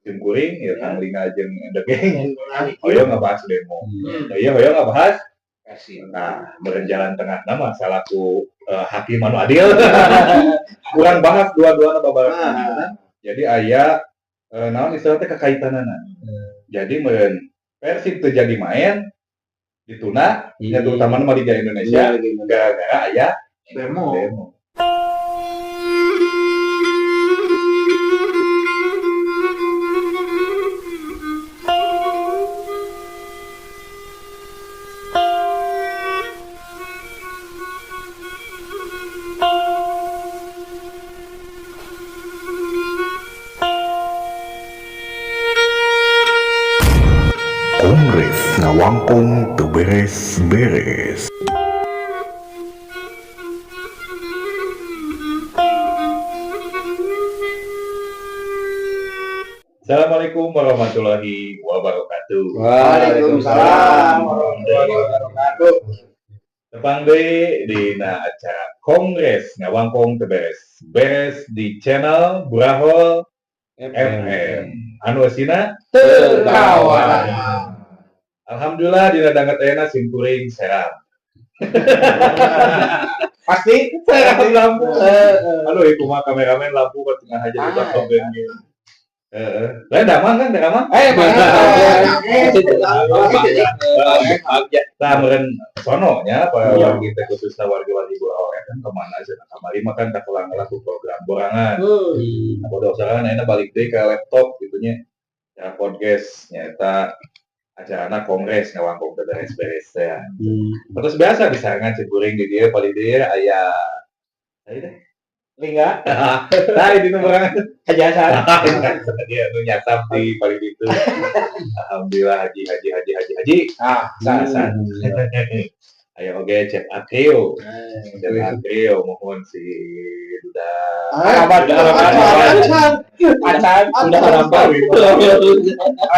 jeung kuring ya Kang Lina jeung Endegeng. Hoyong ngebahas demo. Iya hoyong ngebahas nah, berjalan tengah nama salahku hakim anu adil. Kurang bahas dua-duana babarengan. Jadi aya naon istilahnya kekaitanana. Jadi meureun Persib teu jadi main dituna nya terutama nama Liga Indonesia gara-gara aya demo. Kongres ngawangkong teu beres-beres. Assalamualaikum warahmatullahi wabarakatuh. Waalaikumsalam warahmatullahi wabarakatuh. Tepang deui dina acara Kongres ngawangkong teu beres-beres di channel Burahol FM. Anu asina Teu kawan. Alhamdulillah dina danget ayeuna sim kuring seram. Pasti Seram lampu. Aduh kumaha kameramen lampu ke tengah aja di belakang gitu. Lain damang kan damang. Nah, meureun sono nya wargi teh khususna wargi-wargi Burahol kan kemana aja kamari makan kakulang laku program borangan. Bodoh usahakan ayeuna balik deui ka laptop gitu nya. Ya podcast nyata acarana Kongres ngawangkong teu beres-beres ya. Terus biasa disarangan cekuring di dieu paling dieu aya deh. Lingga. Nah, ini nomor Hajasan. dia nu nyasap di paling itu. Alhamdulillah haji. Sah. Ayo oke cek Akrio. Cek Akrio mohon si Duda. Acan sudah harapan.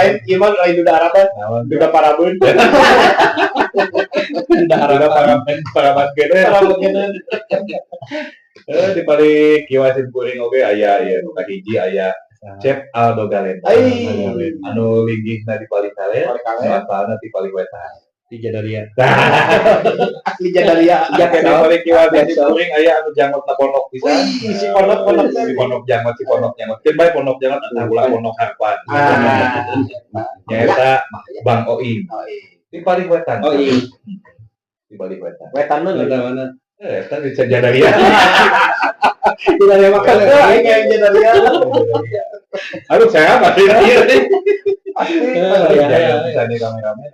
Lain Duda harapan. Duda Parabun. Duda harapan para gede. Di balik kiwasin kuring oge aya nu kahiji aya Chef Aldo Galenda. Anu linggihna di balik kale. Asalna di balik wetan. Di Jadaria. Asli Jadaria. Ya di balik kiwasin kuring aya anu jangotna ponok pisan. Si ponok jangot. Keun bae ponok jangot atuh ulah ponok harpan. Nyaeta Bang Oing. Di balik wetan. Di balik wetan. Wetan mana? Eta di Jadaria. Jadaria makan kayak Jadaria. Aduh saya apa sih dia nih? Pasti. Bisa nih kameramen.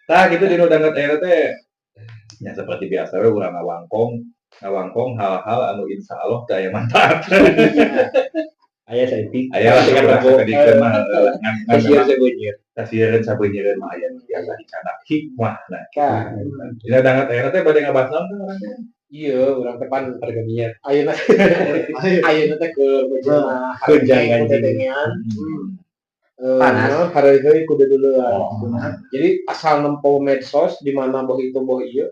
Tah gitu di nu danget ayeuna teh nya seperti biasa we urang ngawangkong hal-hal anu insyaallah teh aya manfaat. Aya saeutik. Aya lah kan kadikeun mah Kasieun sabeunyeun mah aya biasa dicana hikmah nah. Kan. Dina danget ayeuna teh bade ngabahas naon teh urang teh? Iya, urang teh pan pergemian. Ayeuna teh ke bejana hareujangan. Panas. Hareugeun kudu duluan. Jadi asal nempo medsos di mana boh itu boh ieu.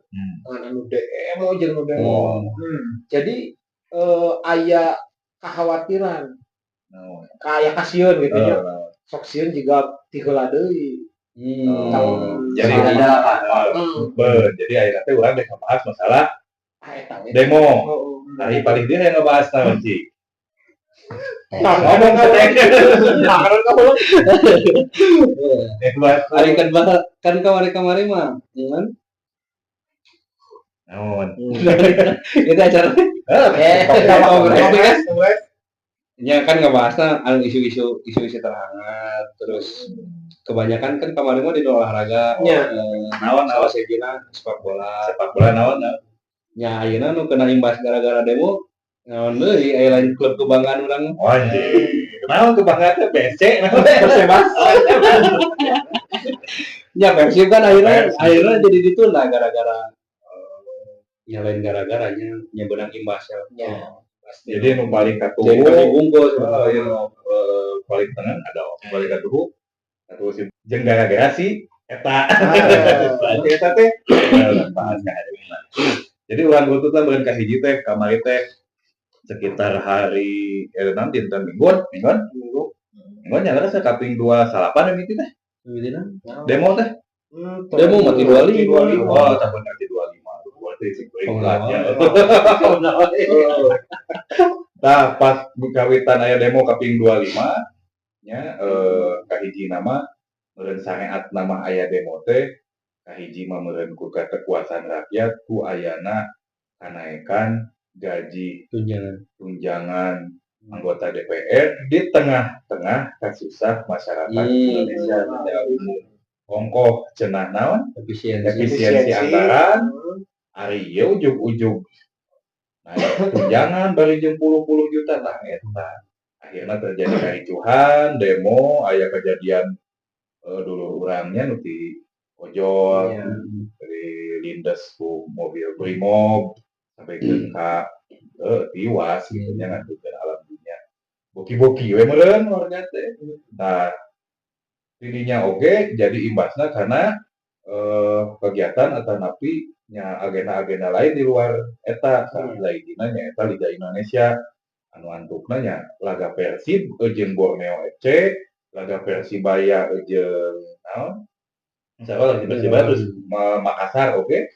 Anu demo jeung nu demo. Jadi aya kekhawatiran. Kayak kasieun gitu nya. Sok sieun juga ti heula deui. Jadi jadi ayeuna teh urang dek ngebahas masalah demo. Hari paling dia yang ngebahas naon Ci? Ngomong Hari kan kemarin mah, kan? Naon? Itu acara. Ya kan ngebahasnya isu-isu terhangat, terus kebanyakan kan kemarin mah di olahraga. Naon sepak bola naon? Ya ayeuna nu kena imbas gara-gara demo. Naon deui aya lain klub kebanggaan urang. Anjir. Naon kebanggaan teh BC, naon Persebas. Ya Persib kan akhirnya jadi ditunda gara-gara ya lain gara-garanya nyebenang imbasnya. Jadi nu paling katuhu bungkus paling tengah ada paling katuhu jeung gara-gara si eta. Eta teh bahas ka hadeunan. Jadi urang bututna beureun ka hiji teh kamari teh sekitar hari dinten Minggu Enggak nyala saya kaping 28 ini teh. Mimitinan. Demo teh. Demo mati 25. Oh, tapi nanti 25. Berarti sih iklannya. Nah, pas kawitan aya demo kaping 25 nya kahiji nama meureun sareat nama aya demo teh kahiji mah meureun ku kekuasaan rakyat ku ayana kanaekan gaji tunjangan anggota DPR di tengah-tengah kasusah masyarakat Indonesia secara umum. Ongkoh cenah naon efisiensi anggaran ari ieu ujug-ujug naik tunjangan bari jeung puluh-puluh juta tah eta. Akhirnya terjadi kericuhan, demo, aya kejadian dulu orangnya nuti ojol dari lindes ku mobil brimob sampai ke tiwas gitu nya ngantukeun alam dunia. Boki-boki we meureun warga teh. Nah, dirinya oge jadi imbasna karena kegiatan atau napi nya agenda-agenda lain di luar eta lainnya nya eta Liga Indonesia anu antukna nya laga Persib jeung Borneo FC, laga Persibaya jeung naon? Misalnya lagi Persibaya terus Makassar oke.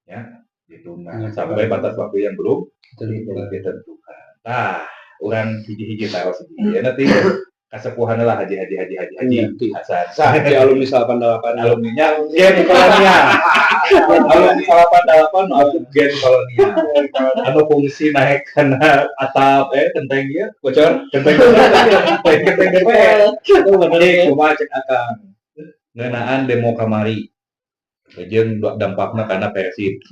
Ya, gitu. Nah, sampai batas waktu yang belum ditentukan. Nah, urang hiji-hiji taros ieu nanti kasepuhan lah haji Hasan. Di alumni 88 alumninya gen kolonial. Alumni 88 masuk gen kolonial. Anu fungsi naik kana atap genteng ieu bocor genteng DPR. Itu bener kumaha cek akang. Ngeunaan demo kamari. Jeung dampakna kana Persib.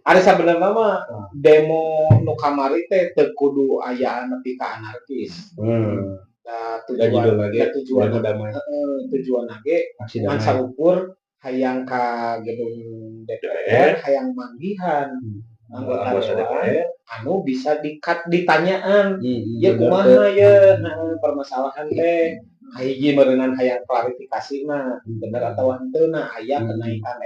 Ada sebenarnya mah demo nu kamari teh teu kudu aya nepi ka anarkis. Tujuan lagi ngan saukur hayang ka gedung DPR hayang manggihan anggota DPR anu bisa ditanyaan ya kumaha ya permasalahan teh hiji meureunnan hayang klarifikasi na bener atawa henteu na aya kenaikan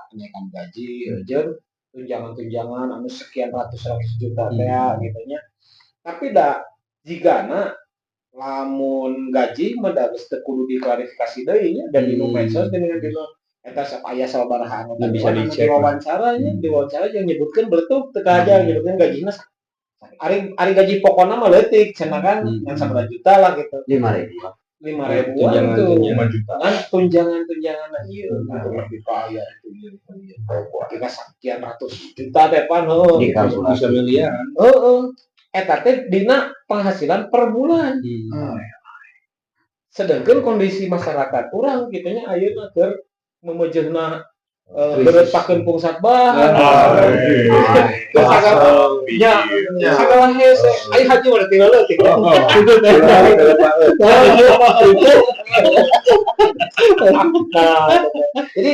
kenaikan gaji jeung tunjangan anu sekian ratus juta teh gitu nya. Tapi da jigana lamun gaji mah da geus teu kudu diklarifikasi deui nya dan di medsos dengan dina eta aya sabaraha anu bisa dicek diwawancara jeung nyebutkeun beuteuk teu kaja gitu kan gajina ari gaji pokona mah leutik cenah kan yang 1 juta lah gitu 5.000 tuh 5 juta kan tunjangan ieu gitu lebih kaya itu kita sekian ratus juta teh pan bisa miliaran eta teh dina penghasilan per bulan. Sedangkan kondisi masyarakat urang kitu nya ayeuna keur memejehna beureup pakeun pungsat bahan. Sagala hese aya haji mah tinggal leutik. Jadi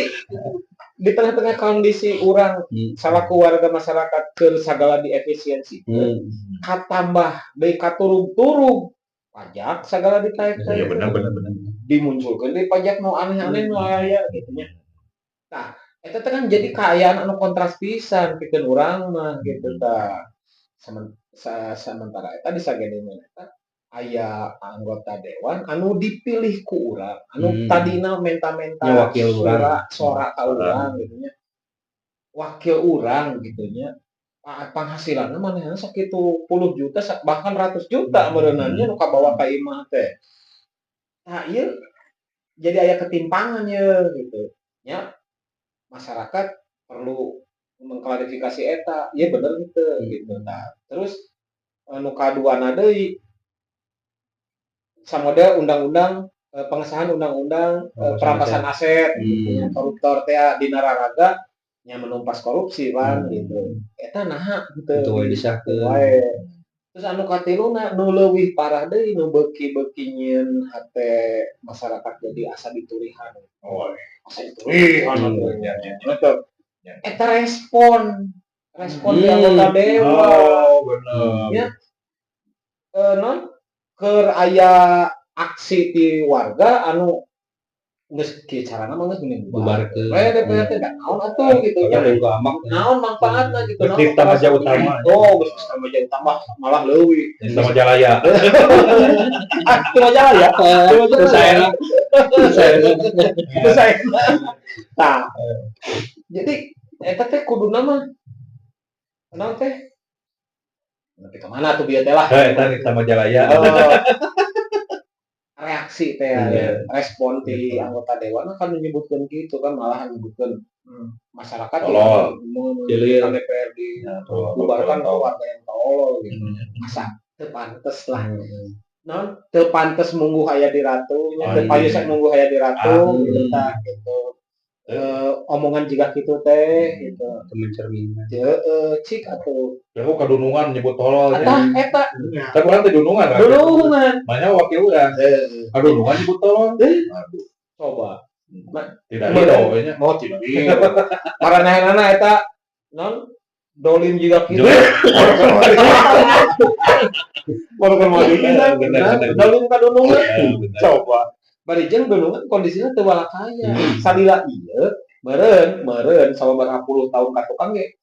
di tengah-tengah kondisi orang salaku warga masyarakat ke sagala di efisiensi katambah deui katurug-turug pajak sagala ditaek iya benar dimunculkeun deui pajak nu aneh-aneh nu aya gitu nya. Tah eta teh kan jadi kaayaan anu kontras pisan pikeun urang mah gitu tah. Sementara eta di sagedeuna eta aya anggota dewan anu dipilih ku urang anu tadina menta-menta wakil sora ka urang gitu nya wakil urang gitu nya penghasilanna manehna sakitu puluh juta bahkan ratus juta meureunannya nu kabawa ka imah teh. Nah ieu jadi aya ketimpangan ya gitu nya masyarakat perlu mengklarifikasi eta ieu bener teu gitu. Nah terus anu kaduana deui samode undang-undang pengesahan undang-undang perampasan aset gitu. Koruptor teh dina raraga nya menumpas korupsi kan gitu. Eta naha gitu. Itu disahkeun. Terus anu katiluna nu leuwih parah deui nu beuki-beuki nyieun hate masyarakat jadi asa diturihan. Asa diturihan eta respon di anggota dewan. Bener. Ya. Non keur aya aksi di warga anu Geus kieu carana mah geus geuning Bubarkeun. DPR teh da naon atuh gitu Kalau nya. yang amak Naon manfaatna gitu Geus dista meja utama. Oh, geus dista meja utama malah leuwih. Sama Jalaya. Itu aja ya. Terus saya Itu saya. Nah, jadi eta teh kuduna mah naon teh? Nanti kemana tuh bieu teh lah. Tadi sama Jalaya. Reaksi teh respon ti anggota dewan kan menyebutkan gitu kan malah menyebutkan masyarakat Tolol. memilih DPR dibubarkan ke warga yang tolol gitu. Masa teu pantes lah. Non teu pantes mungguh aya di ratu, teu payus mungguh aya di ratu gitu tah gitu. Omongan juga gitu teh gitu. mencerminkan. Cik atuh. Aku kadunungan nyebut tolol. Eta Kan orang teh dunungan kan. dulungan. Makanya wakil urang. Kadunungan nyebut tolol. Coba. Tidak hero nya. Mau tidak iya. Maranehna eta non dolim juga gitu. Warga mau kita dolim kadunungan. Coba. Bari jeung dulungan kondisinya teu walakaya. Salila ieu meureun sababaraha puluh tahun ka tukang ge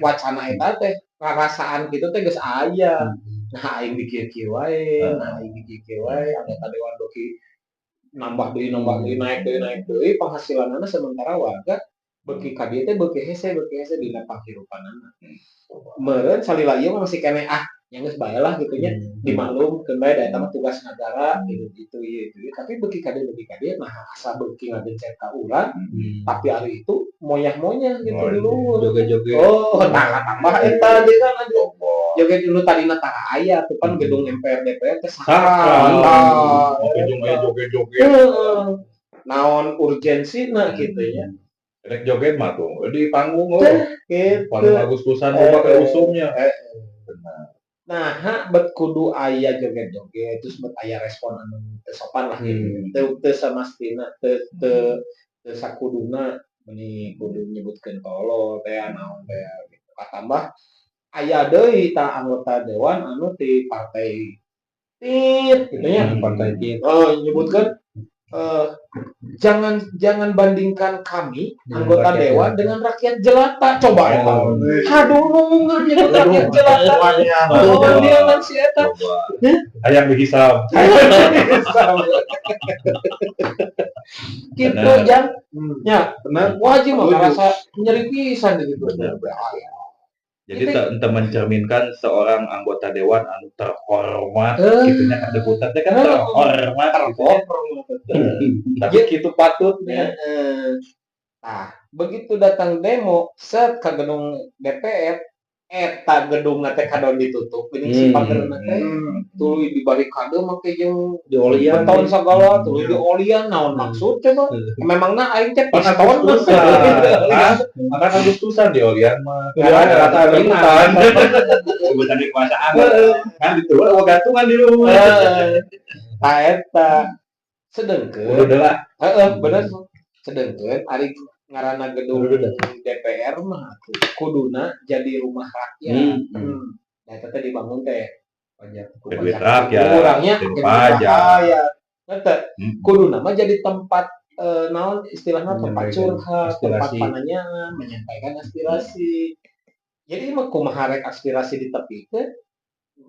wacana eta teh rarasaan kitu teh geus aya. Nah aing dikir-kir wae, anggota dewan beuki nambah deui naik deui penghasilanana sementara warga beuki ka dieu teh beuki hese dina panghirupanana. Meureun salila ieu masih keneh yang geus bae lah gitu nya dimaklumkeun bae da eta mah tugas negara gitu ieu tapi beuki ka dieu nah asa beuki ngagencet ka urang tapi ari itu moyah-moyah gitu dulu Joget-joget. oh nah tambah eta deui kan joget dulu tadina tara aya tuh kan gedung MPR DPR teh sakral Joget-joget. naon urgensina gitu ya Rek joget mah tuh di panggung gitu panggung Agustusan pakai usumnya. Nah, bet kudu aya joget-joget terus bet aya respon anu teu sopan lah gitu. Teu samastina teu sakuduna meni kudu nyebutkeun tolol teh naon teh gitu. Tambah aya deui ta anggota dewan anu ti partai tit gitu nya. Partai tit. Nyebutkeun jangan bandingkan kami anggota dewan dengan rakyat jelata coba eta hadulungan nyebut rakyat jelata dia kan si eta Hayang dihisab gitu jang nya wajib mah ngerasa nyeri pisan gitu jadi untuk mencerminkan seorang anggota dewan anu terhormat gitunya kan debutan teh kan terhormat tapi gitu patutnya nah begitu datang demo set ke gedung DPR eta gedungna teh kadon ditutup ini si pagerna teh tuluy di barikade make jeung Diolian beton sagala tuluy diolian naon maksud coba memangna aing teh piston maka Agustusan di Olian mah rata ringan sebutan di kekuasaan kan ditulis gantungan di rumah eta sedengkeun udah bener sedengkeun ari ngaranna gedung DPR mah kuduna jadi rumah rakyat. Nah, eta teh dibangun teh pajak duit rakyat, kurangnya pajak. Eta kuduna mah jadi tempat naon istilahnya tempat curhat, tempat pananyanan, menyampaikan aspirasi. Jadi mah kumaha rek aspirasi ditepikeun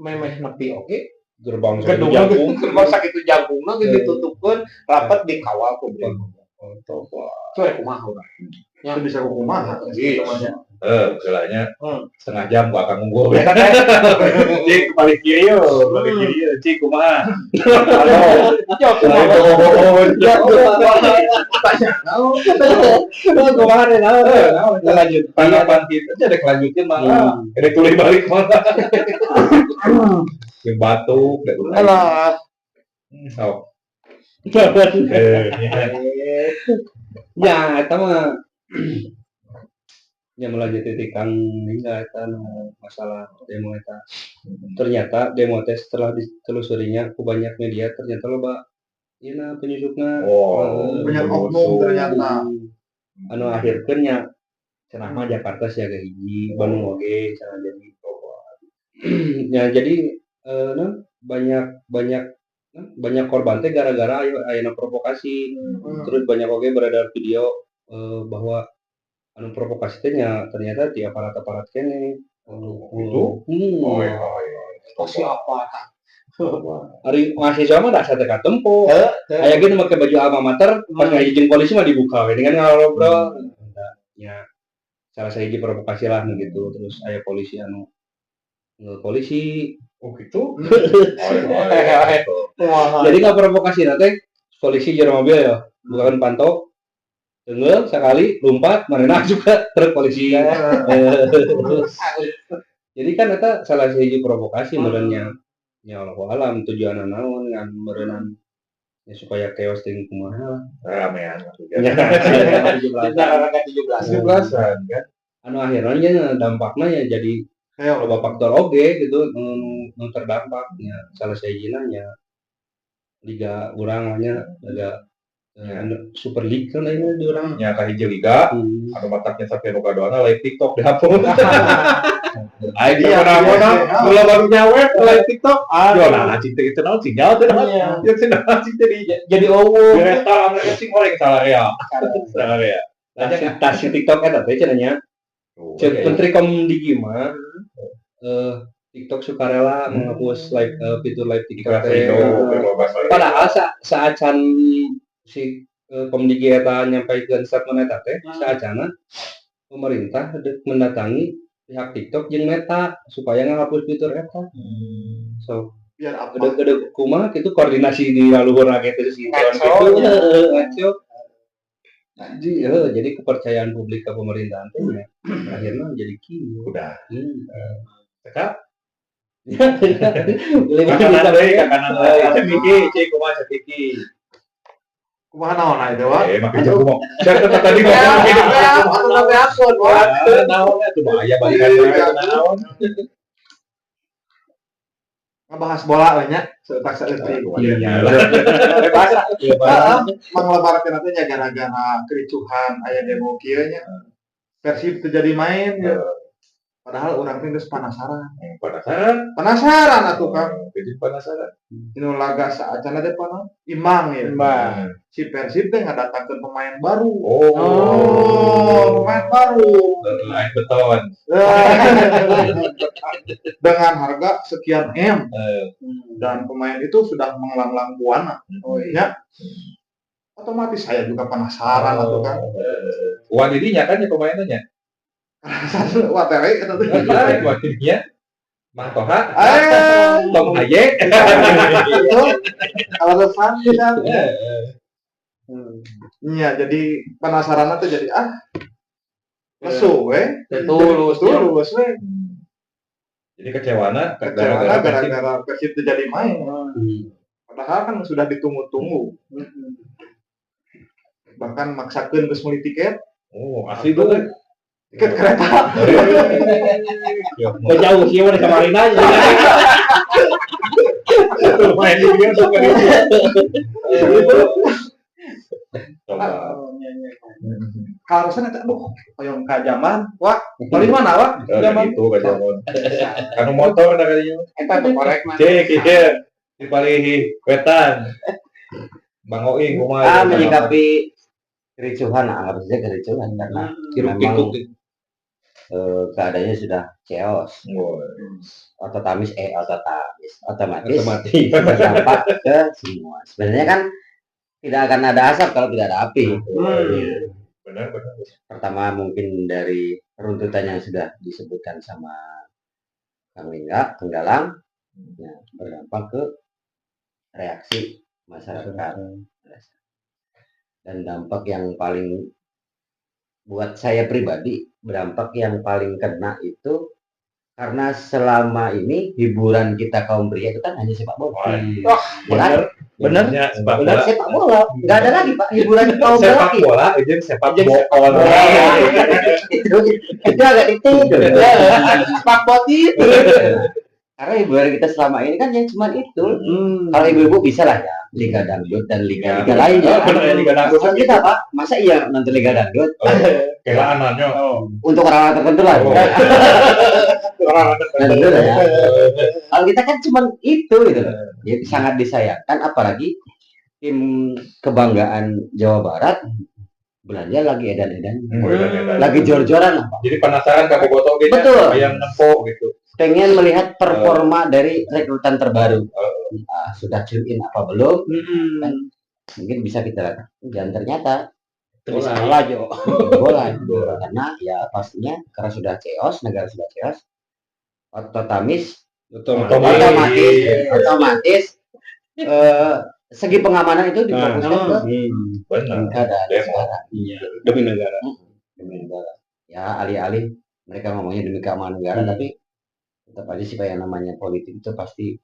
memeh nepi oge gerbang sakitu jagungna ditutupkeun rapat dikawal publik. Coba kumaha urang. Itu bisa kumaha. Misalnya setengah jam gua akan nunggu. Cik balik kiri yo, cik kumaha. Halo. Yo kumaha. Kumaha deh naon. Lanjut. Tanggapan kita ada kelanjutin malah. Ada tulis balik malah. Yang batuk Alah. Sok. Ya, eta mah nya melanjuti ti Kang Ningga eta masalah demo eta. Ternyata demo teh setelah ditelusurinya ku banyak media ternyata loba ieu penyusupna. Banyak oknum ternyata. Anu akhirkeun nya cenah mah Jakarta siaga hiji, Bandung oge cenah jadi. Ya jadi banyak banyak korban teh gara-gara ayeuna provokasi. Terus banyak oge beredar video bahwa anu provokasi teh ternyata ti aparat-aparat keneh. Gitu? Hmm. Oh iya. Pasti apa? Ari mahasiswa mah dasar teh katempo. Aya ge nu make baju alma mater pas ngajeng polisi mah dibuka we dengan ngobrol. Ya salah sahiji provokasi lah gitu. Terus aya polisi anu polisi Oh gitu? jadi nggak provokasi nanti polisi jalan mobil ya bukan pantau tenggelam sekali lompat mana juga truk polisi jadi kan itu salah satu provokasi merenya ya Allah alam tujuan naon ngan merenan ya supaya chaos ting kumaha Ramean ya maksudnya. 17. Kan? anu akhirnya dampaknya ya jadi loba faktor oge gitu nu terdampaknya salah sahijina nya liga urang nya ada Super League kan ini di urang Nya ka hiji liga anu mataknya sampai nu kadoana live TikTok dihapus. Ai dia naon mula baru nyawe live TikTok. Yo nah cinta itu naon sinyal teh naon. Yang cenah cinta di Jadi owo. Diresta mereka sing goreng salarea. Salarea. tas TikTok eta teh cenanya Menteri Komdigi mah TikTok sukarela menghapus fitur live TikTok. Padahal saat si Komdigi eta nyampaikeun statement eta teh saacana pemerintah mendatangi pihak TikTok jeung Meta supaya ngahapus fitur eta. So Biar apa? gede kumaha kitu koordinasi di laluhur gitu sinkron gitu. Ngaco. Jadi kepercayaan publik ke pemerintahan teh akhirnya jadi kieu. Udah. Cekap. Kanan deui ka kanan deui. Cepiki, cek kumaha cepiki. Kumaha naon itu, Wak? Makin jago mau. Saya tadi ngomong gitu. Atau sampai akun, Wak. Naonnya tuh bahaya balikan naon. Ngebahas bola banyak, seutak saeutik. Iya. Manglebarkeun teh nya gara-gara kericuhan aya demo kieu nya. Persib teu jadi main ya. Padahal urang teh geus penasaran. Penasaran atuh Kang. Jadi penasaran. Inu laga saacana teh pana imbang ya. Si Persib teh ngadatangkeun pemain baru. Pemain baru. Lain beton. Dengan harga sekian M. Dan pemain itu sudah mengelanglang buana. Ya. Otomatis saya juga penasaran atuh Kang. Uang dirinya kan ya pemainnya. Wah, tewe eta teh. Uang dirinya. Mang Toha. Tong Hayek. Kalau depan kan. Iya, jadi penasaran tuh jadi lesu we. Tulus we. Jadi kecewana gara-gara Persib itu jadi main. Padahal kan sudah ditunggu-tunggu. Bahkan maksakeun geus meuli tiket. Oh, asli tuh. Tiket kereta. Jauh sih mana kemarin aja. Main di dia tuh kan Kalau sana aduh, hoyong ka zaman. Wah, balik mana, Wak? Zaman itu ka zaman. Anu motor da kadinya. Eta teh korek mah. Cek ieu di Palihi Wetan. Bang Oing kumaha? Menyikapi kericuhan, anggap saja kericuhan karena memang keadaannya sudah chaos, otomatis berdampak ke semua. Sebenarnya kan tidak akan ada asap kalau tidak ada api. Benar. Pertama mungkin dari runtutan yang sudah disebutkan sama Kang Lingga, Tenggalang, ya, berdampak ke reaksi masyarakat. Dan dampak yang paling buat saya pribadi, berdampak yang paling kena itu karena selama ini hiburan kita kaum pria itu kan hanya sepak bola. Bener sepak bola, nggak ada lagi Pak hiburan kaum sepak laki. bola, sepak bola. Itu agak ditidur. Sepak bola. Karena hiburan kita selama ini kan yang cuma itu. Kalau ibu-ibu bisa lah ya Liga Dangdut dan Ya, liga lainnya. bener ya, Liga Dangdut. Maksud kita Pak, masa iya nonton Liga Dangdut? Kayak anaknya. Untuk orang-orang tertentu lah. Oh. Tentu lah ya. Kalau kita kan cuma itu gitu loh. Jadi sangat disayangkan, apalagi tim kebanggaan Jawa Barat belanja lagi edan-edan, lagi jor-joran lah, Pak. Jadi penasaran kamu botol gitu. Betul. Yang nempo gitu. Pengen melihat performa dari rekrutan terbaru. Nah, sudah tune in apa belum? Kan mungkin bisa kita lihat. Dan ternyata Salah aja. bola karena ya pastinya karena sudah chaos, negara sudah chaos, otomatis segi pengamanan itu difokuskan ke Benar. negara Demo. sekarang. Demi negara. Demi negara. Ya alih-alih mereka ngomongnya demi keamanan negara, tapi tetap aja sih kayak namanya politik itu pasti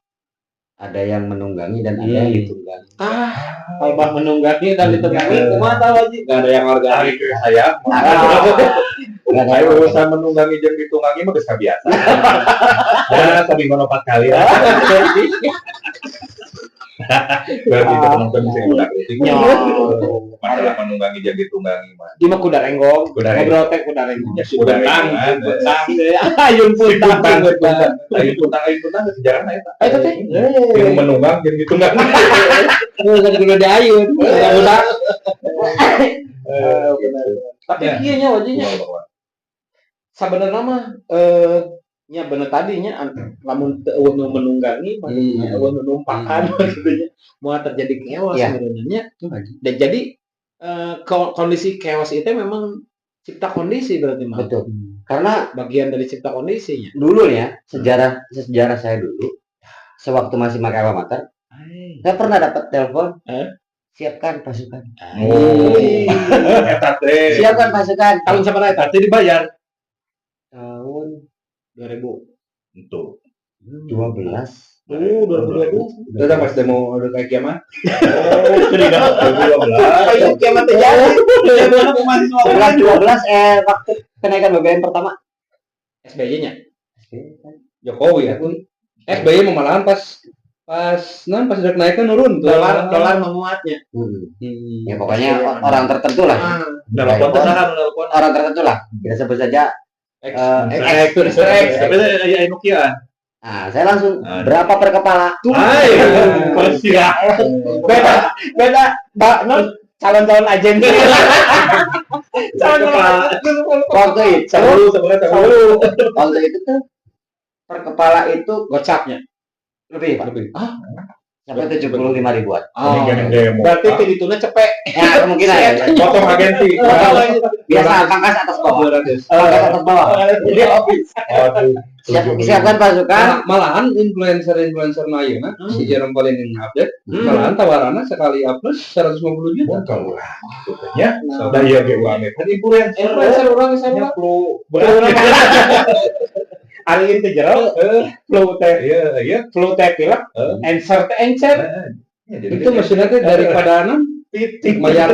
ada yang menunggangi dan ada yang ditunggangi. Kalau menunggangi dan ditunggangi, cuma tahu aja. Gak ada yang Hari organik. itu saya. Nggak ada Ayo yang- urusan menunggangi jeung ditunggangi mah geus biasa. Ya, tapi ngono 4 kali. Berarti itu penonton bisa udah kritiknya. Masalah menunggangi jeung ditunggangi mah. Di mah kuda renggong, Kuda renggong. ngobrol teh kuda renggong. Ya sudah Ayun Ayun puntang. puntang sejarahna eta. Itu teh. Yang menunggang jeung ditunggangi. Bukan kuda di ayun. Udah. Tapi Ya. kieu nya wajibnya sabenerna mah nya bener tadinya lamun teu eueuh nu menunggangi mah eueuh nu numpakan maksudnya mau terjadi chaos Iya. sebenarnya. Dan jadi kondisi chaos itu memang cipta kondisi berarti mah. Betul. Karena Bagian dari cipta kondisinya. dulu ya sejarah saya dulu, sewaktu masih pakai Alamater, saya pernah dapat telepon, siapkan pasukan. Eta teh. Siapkan pasukan. Tahun sabaraha eta? Berarti dibayar. Tahun 2000. Untuk 12. 2020. Udah pas demo udah kayak kiamat. Ayo kiamat terjadi. 11 waktu kenaikan BBM pertama. SBY-nya. Jokowi ya pun. SBY mau malahan pas udah kenaikan nurun tuh. Dolar memuatnya. Ya pokoknya orang tertentu lah. Nelpon teh saha nelpon? Orang tertentu lah. Kita sebut saja X. Tapi ya Nokia. Nah, saya langsung berapa per kepala? Hai, pasti ya. Beda calon-calon agen. Waktu itu, waktu itu tuh per kepala itu Gocapnya. lebih Pak. Lebih. Sampai 75 ribuan. Ini demo. Berarti pilihnya cepet. Ya kemungkinan ya. Potong agensi. Biasa pangkas atas bawah. 200. Pangkas atas bawah. Jadi Aduh. siapkan pasukan. Malahan influencer ayeuna si Jerome Pauline yang update, malahan tawarannya sekali upload 150 juta. Kalau ya, sudah ya ge uang eta Influencer orang saya perlu Ari teh jero flow teh flow teh pilek answer teh answer. Itu maksudnya teh daripada titik mayar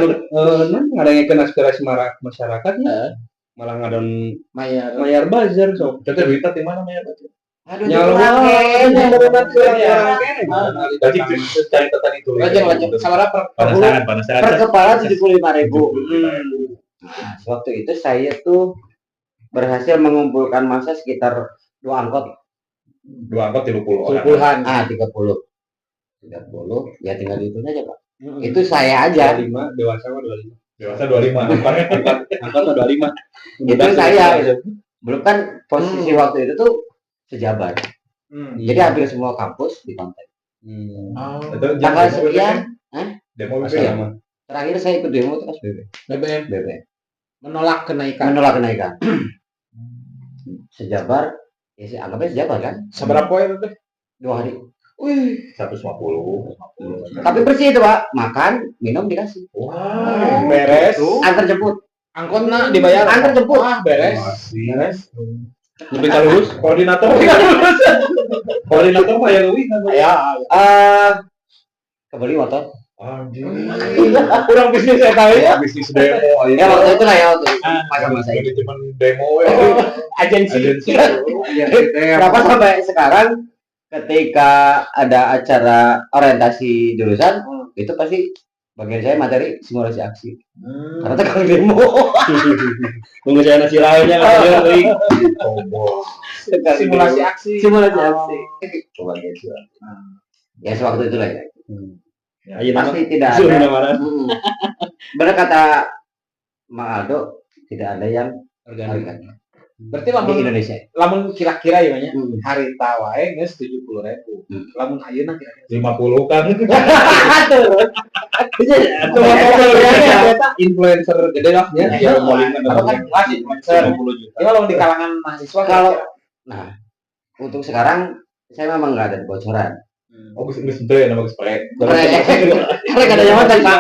ngadengkeun aspirasi masyarakatnya malah ngadon mayar bazar sok. Teteh duitnya di mana Maya? Aduh, Tadi cari tadi itu. Lajeng sabaraha per per kepala 75.000. Nah, waktu itu saya tuh berhasil mengumpulkan massa sekitar 2 angkot. 2 angkot 30 orang. 10-an. 30. Ya tinggal dihitung aja Pak. Itu saya aja. 25 dewasa mah 25. Dewasa 25. Angkat 25. Itu saya gitu. Belum kan posisi waktu itu tuh sejabar. Jadi hampir semua kampus dikontak. Tanggal sekian, Demo Sama. terakhir saya ikut demo terus BBM BBM. menolak kenaikan. Menolak kenaikan. Sejabar, ya sih anggapnya sejabar kan? Sabaraha poe teh? 2 hari. 150. Tapi bersih itu Pak, makan, minum dikasih. Wah, Beres. Antar jemput. Angkotna dibayar. Antar jemput. Beres. Beres. Lebih kalurus. Koordinator mah ya leuwih Ya, Kebeli motor. kurang bisnis saya tahu ya. Bisnis demo Ya waktu itu lah ya waktu itu. Masa-masa itu. Manajemen demo ya. Agensi. Kenapa sampai sekarang ketika ada acara orientasi jurusan, itu pasti bagian saya materi simulasi aksi. Karena tekan demo. Tunggu saya nasi lainnya Simulasi aksi. Simulasi aksi. Coba gitu. Ya sewaktu itulah ya. Ayo nama. Pasti tidak Suruh ada. nama. Benar kata Mang Aldo, tidak ada yang Organik. organik Berarti di lamun Indonesia. kira-kira ya banyak Hmm. hari tawae geus 70.000. Lamun ayeuna kira-kira 50 kan. Influencer gede lah ya. Iya, Paling kalau kan kelas influencer. 50 juta. Ya kalau di kalangan mahasiswa Kalau kira-kira. nah untuk sekarang saya memang nggak ada bocoran. Oh, geus ente ya nama geus pare. Karena nggak ada yang makan Pak.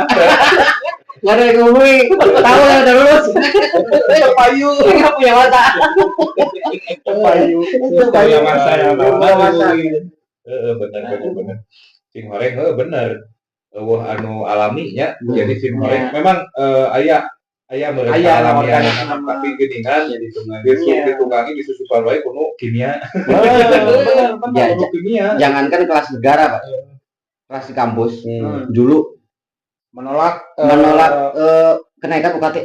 Nggak ada yang ngomongin. Tahu yang udah lulus. Payu. Nggak punya mata. Payu. Punya masa ya. Punya masa. Bener. Sing horeng bener. Wah anu alaminya jadi sing horeng memang aya mereka Aya alami organik anak nama. tapi geuningan Jadi tunggal. ditunggangi disusupan wae kudu kimia. Bener. Ya, Kudu kimia. jangankan kelas negara Pak. Kelas di kampus dulu Menolak menolak kenaikan UKT.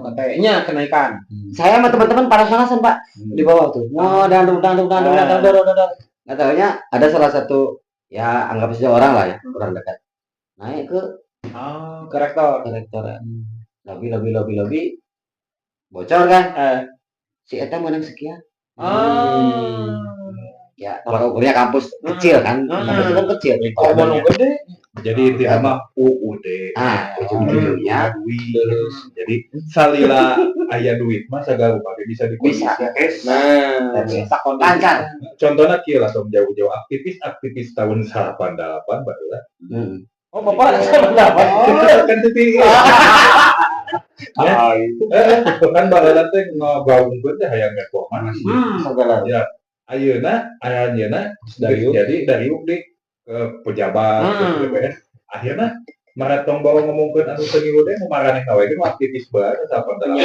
katanya kenaikan. Saya sama teman-teman panas-panasan Pak di bawah tuh. Oh, dan nggak tahunya ada salah satu ya anggap saja orang lah ya, orang dekat. Naik ke Ke rektor. rektorat. Lobby bocor kan. Si Eta menang sekian. Ya, kalau ukurnya kampus kecil kan. Kampus itu kan kecil. Korban gede. Jadi intinya mah UUD. Ujung-ujungnya Jadi salila aya duit mah sagala rupa bisa bisa. Nah, Lancar. Contohnya kieu lah tong jauh-jauh aktivis tahun 88 baheula. Oh, Bapak apa? Kan teu kan baheula teh ngagaungkeun teh hayang reformasi. Ya, ayeuna jadi dari di pejabat ke DPR. Akhirnya maratong bawa ngomongkeun anu teu ngilu deh maraneh wae ge aktivis bae sapan dalam.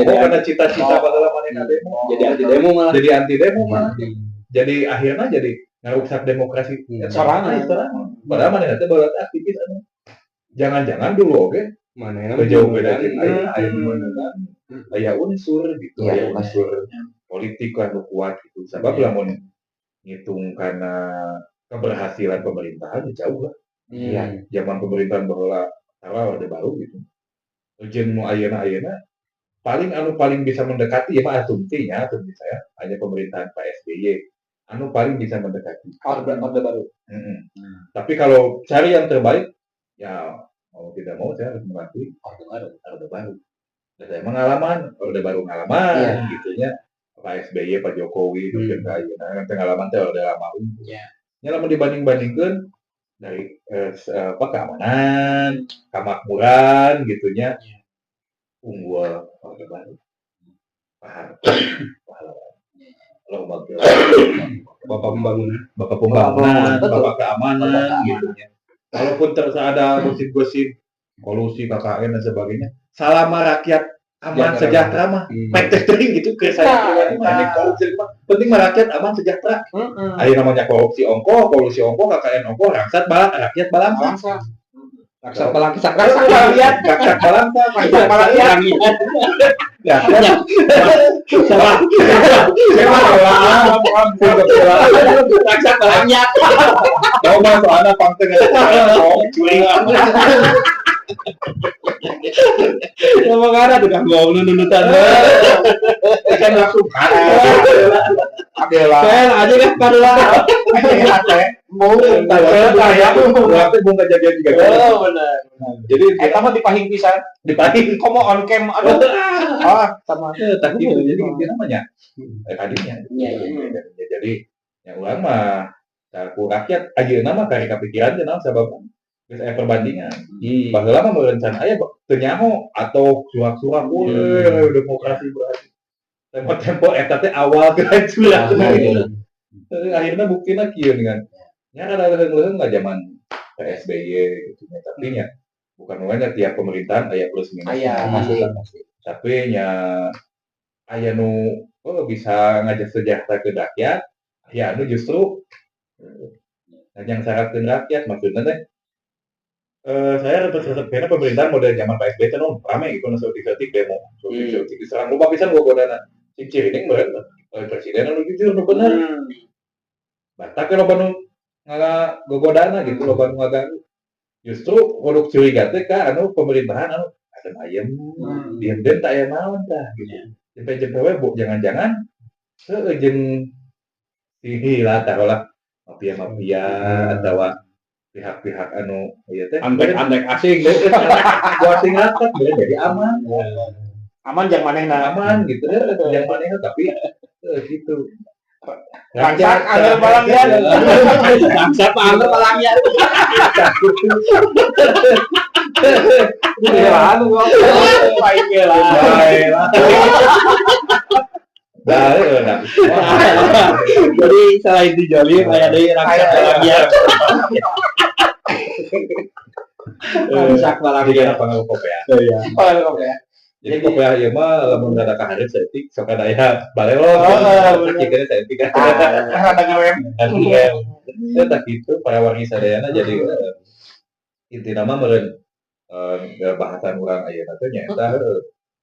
Karena cita-cita baheula manehna demo. jadi anti demo malah. Jadi anti demo malah. Jadi akhirnya jadi ngarusak demokrasi. Sorangan. Padahal manehna teh baheula aktivis anu. Jangan-jangan dulu oke Mana yang jauh beda dengan aya di mana kan aya unsur gitu Iya, aya unsur politik kan kuat gitu sebab lamun ngitung karena keberhasilan pemerintahan jauh lah Iya. zaman pemerintahan baheula salah orde baru gitu jeung nu ayeuna paling bisa mendekati ya Pak asumsi saya hanya pemerintahan Pak SBY paling bisa mendekati Orde baru. tapi kalau cari yang terbaik ya mau tidak mau saya harus mengakui orde baru. Dan saya pengalaman orde baru ngalaman gitunya Pak SBY Pak Jokowi itu kan pengalaman teh orde lama. Nya lamun dibanding-bandingkeun dari keamanan, kemakmuran gitunya unggul orde baru. Paham. Kalau Bapak pembangunan, Bapak keamanan gitunya. Walaupun terus ada gosip-gosip kolusi KKN dan sebagainya, selama rakyat aman sejahtera mah PT teuing gitu ke saya penting mah rakyat aman sejahtera. Ayo namanya kolusi ongko KKN ongko raksat rakyat balangsa. Raksat balangsa rakyat. Rakyat balangsa, Raksat balangsa. Ya, salah. Raksat balangsa. Coba soalnya pangteng curing. Emang ada tuh kan gua nunutan. Kan langsung Adalah. Saya aja kan kadang. Mau saya berarti bunga kejadian juga. Oh, benar. Jadi Mah dipahing pisan. dipahing Komo on cam aduh. Sama. tapi jadi itu namanya tadinya. Jadi yang ulang mah aku rakyat ayeuna mah kari kapikiran teh naon sabab geus aya perbandingan. Baheula mah merencana aya teu nyaho atau surak-surak demokrasi berarti. Tempo eta teh awal kehancuran. Akhirnya buktinya kieu dengan nya ada leuheung lah zaman PSBY gitu nya tapi nya bukan hanya tiap pemerintahan aya plus minus. Pasti. Tapi nya aya nu bisa ngajak sejahtera ke rakyat ya anu justru yang syaratkeun rakyat maksudna teh Saya resepnya pemerintahan model zaman PSB itu rame gitu setik demo setik diserang lupa pisan gua godana cicir ini meureun presiden anu gitu nu bener batak ke loba nu gogodana gitu loba nu ngaganggu justru produk curiga teh ka anu pemerintahan anu adem ayem diem tak aya naon tah gitu jempe we jangan-jangan heueuh jeung lah taruhlah mafia atau pihak-pihak anu ieu teh Antek asing deh. buat tingkatan jadi aman Aman yang manehna. aman gitu ya yang manehna tapi gitu Rangsak anggar balangnya. Siapa anggar palangnya? Anu kok. Baik lah. Jadi selain dijolim aya deui rangsak palangnya. Rangsak palangnya pangaruh kopea. Iya. Jadi kopea ieu mah lamun rada kaharep saeutik sok aya aya balelo. Jika saeutik Ada ngerem. Eta kitu para wargi sadayana jadi inti nama meureun bahasan urang ayeuna teh nyaeta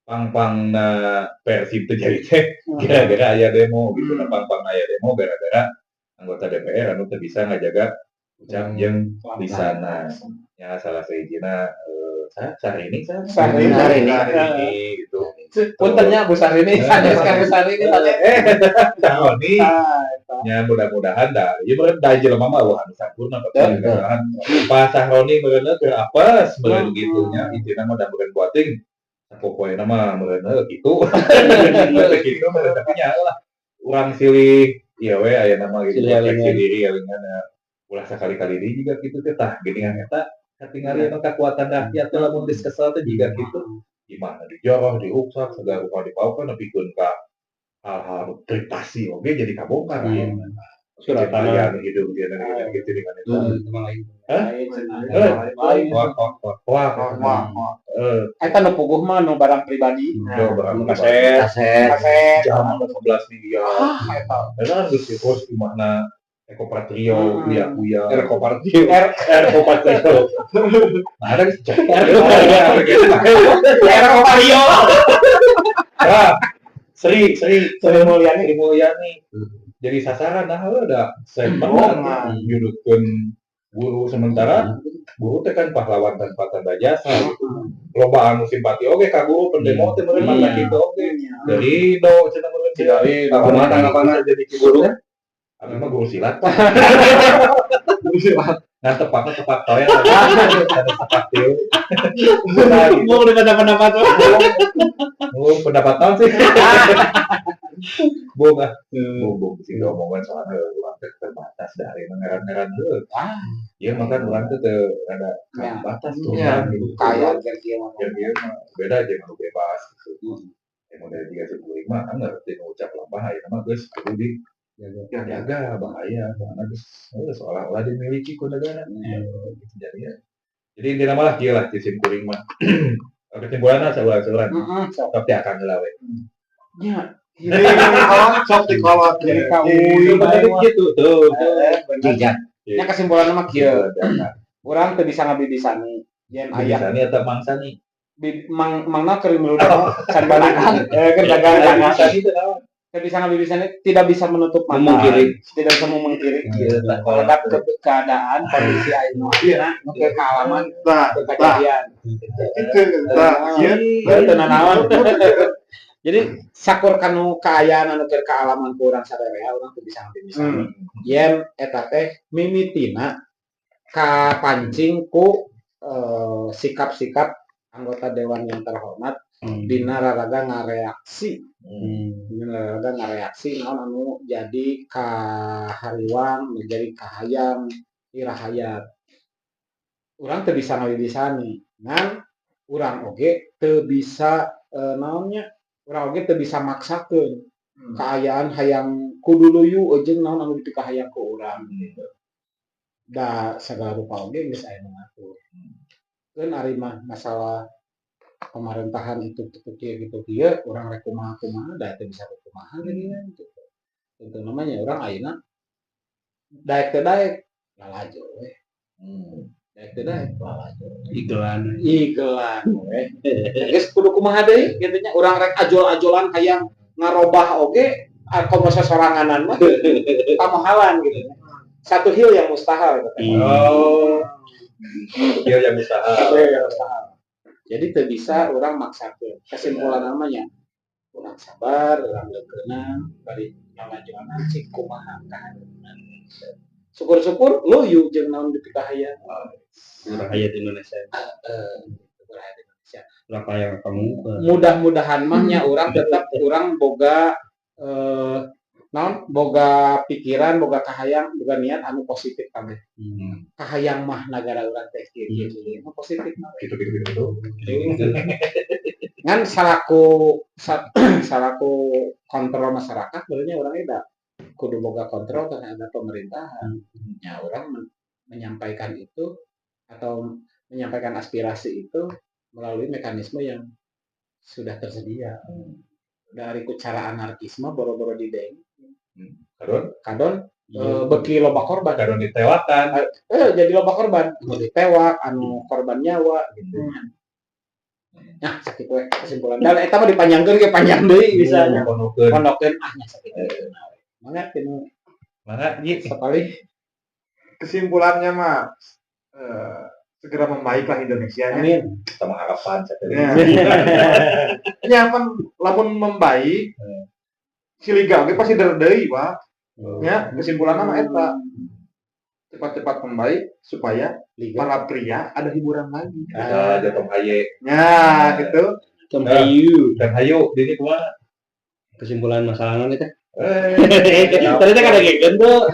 pang-pangna Persib teh jadi teh gara-gara aya demo gitu pang-pangna aya demo gara-gara anggota DPR anu teu bisa ngajaga ucap jeung lisanna nya salah sahijina Syahrini gitu Puntennya Bu Syahrini, sanes ka Bu Syahrini tadi. Syahrini nya mudah-mudahan dah ieu meureun da jelema mah wah anu sampurna mudah-mudahan Pak Syahrini meureun teu apes meureun gitu nya intina mah da meureun buating sapopoena mah meureun kitu kitu meureun tapi nya lah urang silih ieu we aya nama gitu proteksi diri alingan ulah sakali-kali deui juga kitu teh tah geuningan eta katingali anu kakuatan rakyat teh lamun geus kesel teh jiga kitu gimana dijoroh diuksak segala rupa dipaukeun nepikeun ka hal-hal privasi oge jadi kabongkar surat tanah hidup dia dan gitu dengan itu Eta nu puguh mah nu barang pribadi. Kaset. Jam 11 miliar. Eta geus pos di mana Ekopatrio, Uya, Ekopatrio. Nah, ada Erkopario. Sri Mulyani. Jadi sasaran ada segmen nyudutkeun guru sementara guru teh kan pahlawan tanpa tanda jasa gitu. Loba anu simpati oge ka guru pendemo teh meureun mata kitu oge. Dari do cenah meureun dari apa jadi guru. Abi mah guru silat. Guru silat. Nah tepat toel. Tepat tiu. Mau pendapat tuh. Oh, pendapatan sih. Boga. Sing omongan soalnya urang teh terbatas dari ngaran-ngaran heuh. Ieu mah kan urang teh teu ada batas tuh. Kaya kieu mah. Beda jeung anu bebas gitu. Model 315 kan ngerti ngucap lambah ayeuna mah geus kudu di jaga bahaya karena seolah-olah dimiliki ku negara. Jadi intinya malah kieu lah sistem kuring mah. Kesimpulanna sauran-sauran. Tapi akan heula we. Nya, Sok dikolot. Gitu tuh. nya kesimpulanna mah kieu. Urang teu bisa ngabibisani yen aya Ayah ini atau mangsa nih. mangna keur miludah can balikan. Keur dagang bisa ngabibisani tidak bisa menutup mata. Tidak bisa memungkiri terhadap keadaan kondisi ayeuna nu ke kaalaman kejadian. Itu nanaon. Jadi sakur kanu kaayaan anu keur kaalaman ku urang sadaya urang teu bisa ngabibisani. Yen eta teh mimitina kapancing ku sikap-sikap anggota dewan yang terhormat dina raraga ngareaksi naon anu jadi kahariwang menjadi kahayang irahayat urang teu bisa ngabibisani ngan urang oge teu bisa naonnya urang oge teu bisa maksakeun kaayaan hayang kudu luyu jeung naon anu dipikahayang ku urang gitu da segala rupa oge geus aya nu ngatur keun ari mah masalah pemerintahan itu gitu orang rek kumaha da teu bisa kumaha geuningan gitu. Itu namanya orang ayeuna daek teu daek lalajo we. Ya itu dah. Iklan. Geus kudu kumaha deui kitu nya urang rek ajol-ajolan hayang ngarobah oge komo soranganan mah kamahalan gitu. Satu hil yang mustahil gitu. Dia yang usaha. Jadi teu bisa urang maksakeun. Kesimpulan namanya urang sabar, urang leukeuna, bari ngalajonan cik kumaha kahadeupna. Syukur-syukur loyu jeung naon di pitahaya. Rakyat Indonesia. Berapa yang kamu? Mudah-mudahan mah nya urang tetap urang boga boga pikiran, boga kahayang, boga niat anu positif kabeh. Kahayang mah negara urang teh kieu positif mah. Gitu. Ngan salaku kontrol masyarakat sebenarnya urang eta kudu boga kontrol terhadap pemerintahan. Ya urang menyampaikan itu atau menyampaikan aspirasi itu melalui mekanisme yang sudah tersedia. Dari cara anarkisme boro-boro dideng. Kadon beki loba korban. Kadon ditewakan. Jadi loba korban, ditewak anu korban nyawa gitu. Nah, sakit we kesimpulan. Dan eta mah dipanjangkeun ge panjang deui bisa nya. Pondokeun nya sakit. Mangga tinu. Mangga ieu sekali Kesimpulannya mah segera membaiklah Indonesia. Amin. sama harapan Ya kan lamun membaik si liga oge pasti deui, Pak. Ya, kesimpulanna mah eta. Cepat-cepat membaik supaya para pria ada hiburan lagi. ada Tom Haye. Ya, gitu. Tom Hayu. Dan Hayu ini kumaha? Kesimpulan masalahnya itu. Ternyata kan ada tuh.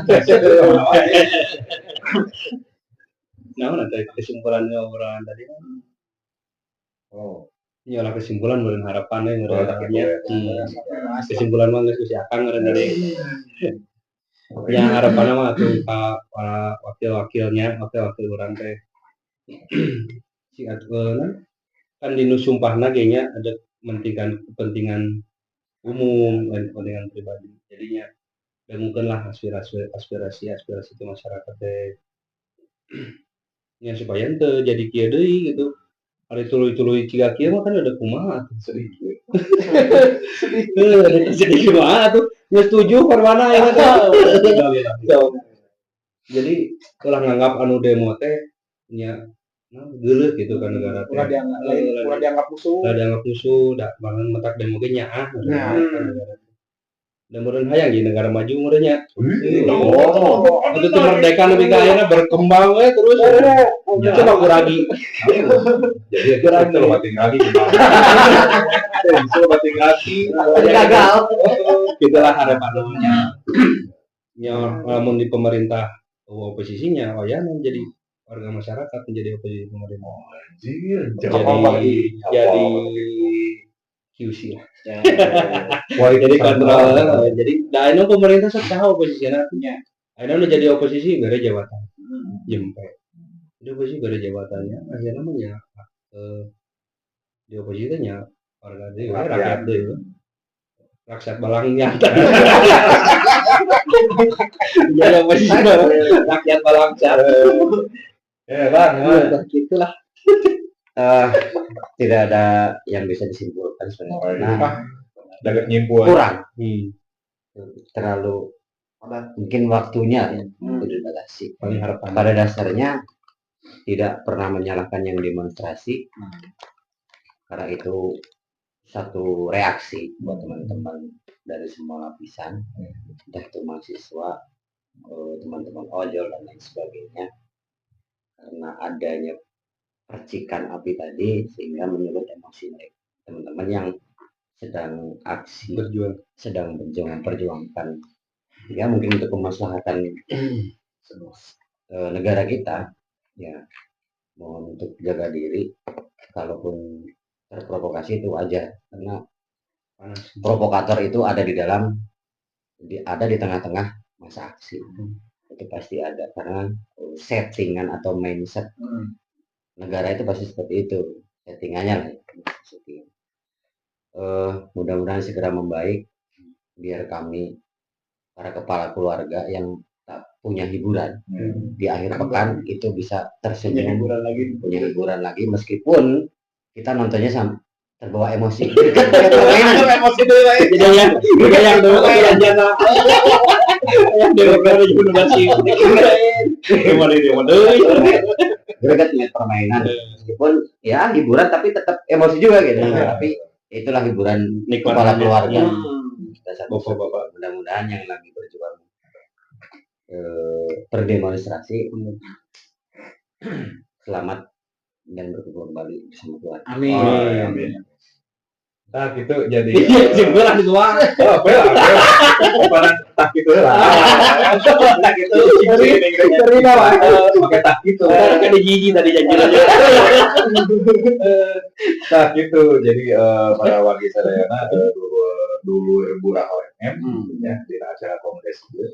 Nah, nanti kesimpulannya orang tadi kan. Ini olah kesimpulan bulan harapannya ngeredakannya. Kesimpulan mah nggak usah akang dari. Yang harapannya mah tuh para wakil orang teh. Si aturan kan di nusumpahna gengnya ada kepentingan umum dan kepentingan pribadi. Jadinya mungkinlah aspirasi itu masyarakat teh. Ya supaya ente jadi kieu deui gitu. Ari tuluy-tuluy ciga kieu mah kan ada kumaha sedikit. Sedikit kumaha tuh. Geus setuju perwana ya teh. Jadi ulah nganggap anu demo teh nya geuleuh gitu kan negara teh. Ulah dianggap musuh. Da bangun metak demo ge nyaah. Dan meureun hayang di negara maju meureun nya. Itu tuh merdeka lebih ke akhirnya berkembang terus. Coba kuragi. Jadi kita lo tinggali. Coba tinggali. Gagal. Itulah harapannya. Namun di pemerintah oposisinya, jadi warga masyarakat menjadi oposisi pemerintah. Jadi QC lah. Jadi kontrol. Jadi, ini pemerintah tahu oposisinya artinya. Akhirnya jadi oposisi gak ada jabatan. Jempe. Jadi oposisi gak ada jabatannya. Akhirnya namanya di oposisinya warga deh, rakyat deh. Rakyat balang nyata. Jadi oposisi rakyat balang nyata. Bang, Gitulah. Tidak ada yang bisa disimpulkan sebenarnya. dapat nyimpul. Kurang. Terlalu mungkin waktunya dibatasi. Pada dasarnya tidak pernah menyalahkan yang demonstrasi karena itu satu reaksi buat teman-teman dari semua lapisan, entah itu mahasiswa, teman-teman ojol dan lain sebagainya, karena adanya percikan api tadi sehingga menyulut emosi mereka, teman-teman yang sedang aksi sedang memperjuangkan ya mungkin untuk kemaslahatan negara kita, ya mohon untuk jaga diri, kalaupun terprovokasi itu wajar karena provokator itu ada di tengah-tengah masa aksi, itu pasti ada karena settingan atau mindset negara itu pasti seperti itu settingannya lah. Mudah-mudahan segera membaik biar kami para kepala keluarga yang punya hiburan di akhir pekan itu bisa tersenyum punya hiburan lagi meskipun kita nontonnya terbawa emosi. Emosi dulu ya. Jadi yang dulu yang jasa. Yang dulu baru juga masih. Gimana dia Greget lihat permainan meskipun ya hiburan tapi tetap emosi juga gitu. Tapi itulah hiburan kepala keluarga. Bapak-bapak mudah-mudahan yang lagi berjuang berdemonstrasi selamat dan berkumpul kembali bersama keluarga. Amin. Nah gitu jadi gue langsung tua. oh bela tak gitu lah tak gitu pakai tak gitu Kan di gigi tadi janji aja. nah gitu jadi para warga sadayana dulu Burah OMM ya di acara kongres gitu.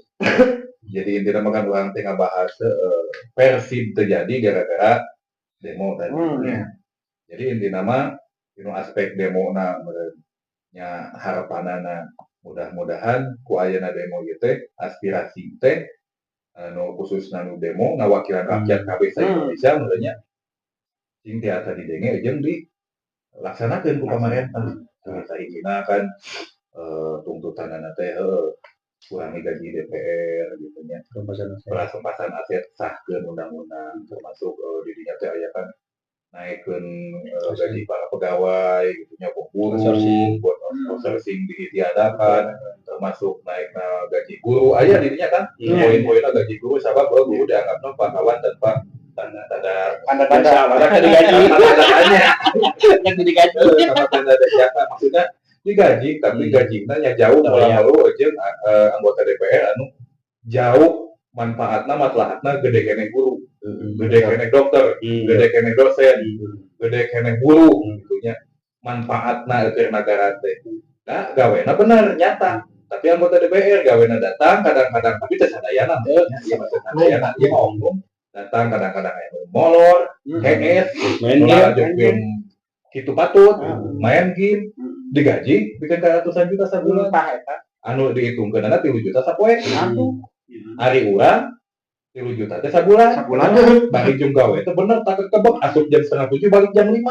Jadi intinya makan orang tengah bahas Persib terjadi gara-gara demo tadi. Jadi intinya mah inu aspek demo na nya harapanana mudah-mudahan ku ayeuna demo ieu teh aspirasi teh nu khususna nu demo ngawakilan rakyat kabeh sa Indonesia mulanya sing tiasa didenge jeung dilaksanakeun ku pamarentah. Saingina kan tuntutanana teh kurangi gaji DPR gitu nya. Perampasan aset sahkeun undang-undang termasuk didinya teh aya kan naikkeun gaji para pegawai gitu nya buat outsourcing ditiadakan termasuk naikna gaji guru aya didinya kan poin-poinna gaji guru sabab guru dianggapna pahlawan tanpa tanda digaji yang digaji sama tanda jasa maksudnya digaji tapi gajina nya jauh malu jeung anggota DPR anu jauh manfaatna maslahatna gede kene guru gede kene dokter gede kene dosen gede kene guru gitunya manfaatna keur negara teh nah gawena bener nyata tapi anggota DPR gawena datang kadang-kadang tapi teu sadayana ieu maksudna sadayana ieu omong datang kadang-kadang aya molor hees main game kitu patut main game digaji bikin ratusan juta sabulan anu dihitungkeunana 3 juta sapoe hari urang 3 juta teh sabulan bari jung gawe teh bener tak kebek asup jam 6:30 balik jam 5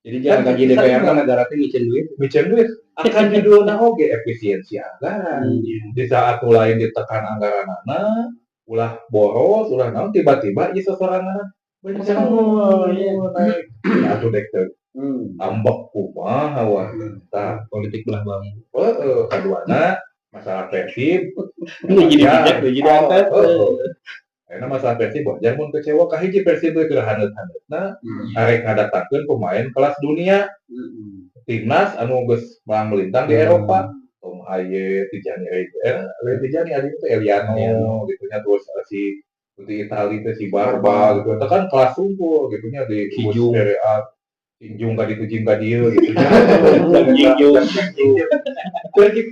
jadi jangan gaji DPR kan negara teh micin duit akan judulna oge efisiensi anggaran di saat lain ditekan anggaranana ulah boros ulah naon tiba-tiba ieu sosorangan naik atuh dek teh ambek kumaha wah tah politik belah bang kaduana masalah Persib jadi angkat karena masalah Persib wajar mun kecewa ka hiji Persib teh keur haneut-haneutna arek ngadatangkeun pemain kelas dunia timnas anu geus melintang di Eropa Tom Haye Tijani Tijani adi itu Eliano gitu nya terus si di Itali teh si Barba gitu itu kan kelas unggul gitu nya di Serie A Jinjung ka ditu jing ka dieu gitu nya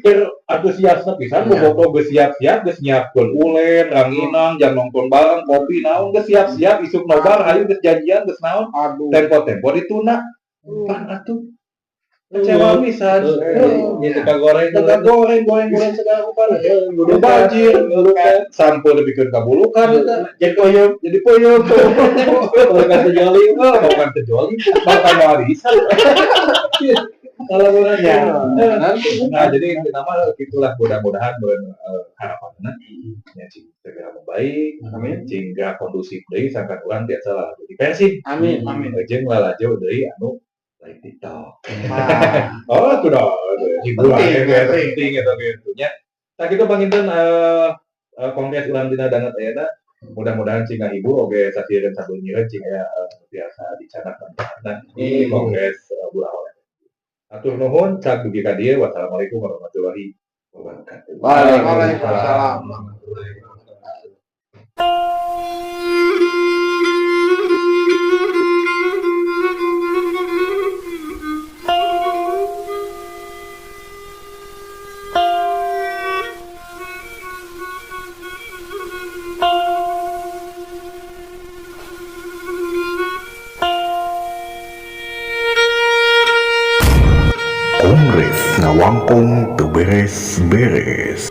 keur antusiasna pisan bobotoh geus siap-siap geus nyiapkeun ulen ranginang jang nongkrong bareng kopi naon geus siap-siap isuk nobar hayu geus janjian geus naon tempo-tempo dituna pan atuh kecewa pisan teka goreng segala upana kudu banjir sampul dipikeun ka bulukan jadi poyong bukan terjoli bahkan warisan kalau orangnya nah jadi nama gitulah mudah-mudahan harapanna nya segera membaik sehingga kondusif deui sangkan urang tiasa salah jadi Persib amin jeung lalajo deui anu like TikTok. Oh, itu dah. Hiburan yang penting gitu nya. Nah, kita panginten kongres urang dina danget ayeuna mudah-mudahan cing ngahibur oge sasieun sabun nyeureun cing aya biasa dicanak manfaatna di kongres Burah OMM. Atur nuhun cak dugi ka dieu. Wassalamualaikum warahmatullahi wabarakatuh. Waalaikumsalam. Kongres Ngawangkung teu beres-beres.